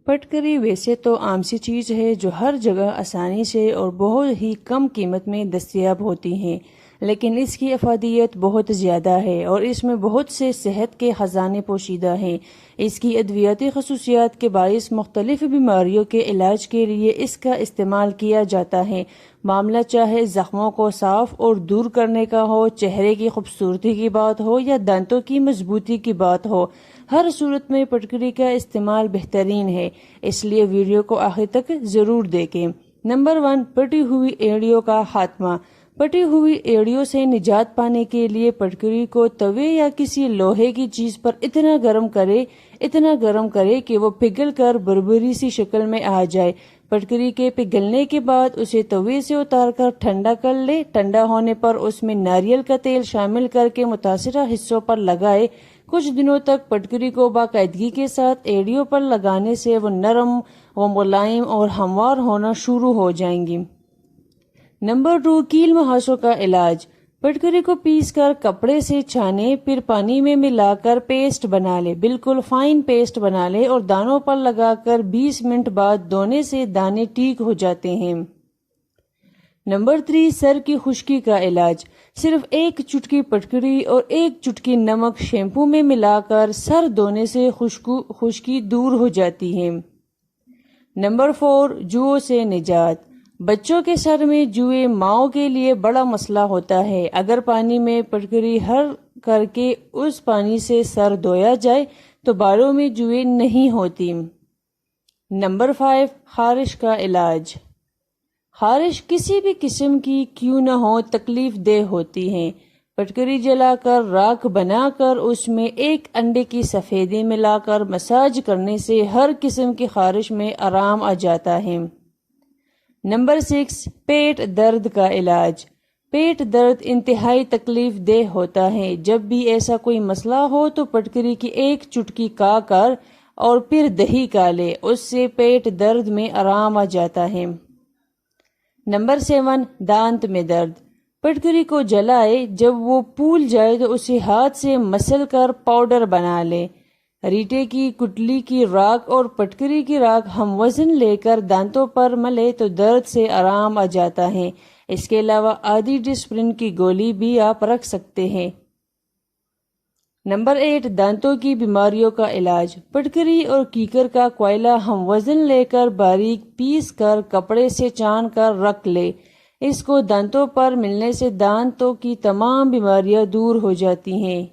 پٹکری ویسے تو عام سی چیز ہے جو ہر جگہ آسانی سے اور بہت ہی کم قیمت میں دستیاب ہوتی ہیں، لیکن اس کی افادیت بہت زیادہ ہے اور اس میں بہت سے صحت کے خزانے پوشیدہ ہیں۔ اس کی ادویاتی خصوصیات کے باعث مختلف بیماریوں کے علاج کے لیے اس کا استعمال کیا جاتا ہے، معاملہ چاہے زخموں کو صاف اور دور کرنے کا ہو، چہرے کی خوبصورتی کی بات ہو یا دانتوں کی مضبوطی کی بات ہو، ہر صورت میں پٹکری کا استعمال بہترین ہے، اس لیے ویڈیو کو آخر تک ضرور دیکھیں۔ نمبر 1، پٹی ہوئی ایڑیوں کا خاتمہ۔ پٹی ہوئی ایڑیوں سے نجات پانے کے لیے پٹکری کو توے یا کسی لوہے کی چیز پر اتنا گرم کرے کہ وہ پگھل کر بربری سی شکل میں آ جائے۔ پٹکری کے پگھلنے کے بعد اسے توے سے اتار کر ٹھنڈا کر لے۔ ٹھنڈا ہونے پر اس میں ناریل کا تیل شامل کر کے متاثرہ حصوں پر لگائے۔ کچھ دنوں تک پٹکری کو باقاعدگی کے ساتھ ایڑیوں پر لگانے سے وہ نرم و ملائم اور ہموار ہونا شروع ہو جائیں گی۔ نمبر 2، کیل مہاسوں کا علاج۔ پٹکری کو پیس کر کپڑے سے چھانے، پھر پانی میں ملا کر پیسٹ بنا لے، بالکل فائن پیسٹ بنا لے اور دانوں پر لگا کر 20 منٹ بعد دھونے سے دانے ٹھیک ہو جاتے ہیں۔ نمبر 3، سر کی خشکی کا علاج۔ صرف 1 چٹکی پٹکری اور 1 چٹکی نمک شیمپو میں ملا کر سر دھونے سے خشکی دور ہو جاتی ہے۔ نمبر 4، جوؤں سے نجات۔ بچوں کے سر میں جوئے ماؤں کے لیے بڑا مسئلہ ہوتا ہے۔ اگر پانی میں پٹکری ہر کر کے اس پانی سے سر دھویا جائے تو بالوں میں جوئے نہیں ہوتی۔ نمبر 5، خارش کا علاج۔ خارش کسی بھی قسم کی کیوں نہ ہو تکلیف دہ ہوتی ہے۔ پٹکری جلا کر راکھ بنا کر اس میں 1 انڈے کی سفیدی ملا کر مساج کرنے سے ہر قسم کی خارش میں آرام آ جاتا ہے۔ نمبر 6، پیٹ درد کا علاج۔ پیٹ درد انتہائی تکلیف دہ ہوتا ہے۔ جب بھی ایسا کوئی مسئلہ ہو تو پٹکری کی 1 چٹکی کھا کر اور پھر دہی کھا لے، اس سے پیٹ درد میں آرام آ جاتا ہے۔ نمبر 7، دانت میں درد۔ پٹکری کو جلائے، جب وہ پھول جائے تو اسے ہاتھ سے مسل کر پاؤڈر بنا لے۔ ریٹے کی کٹلی کی راکھ اور پٹکری کی راکھ ہم وزن لے کر دانتوں پر ملے تو درد سے آرام آ جاتا ہے۔ اس کے علاوہ آدھی ڈسپرین کی گولی بھی آپ رکھ سکتے ہیں۔ نمبر 8، دانتوں کی بیماریوں کا علاج۔ پٹکری اور کیکر کا کوئلہ ہم وزن لے کر باریک پیس کر کپڑے سے چھان کر رکھ لے۔ اس کو دانتوں پر ملنے سے دانتوں کی تمام بیماریاں دور ہو جاتی ہیں۔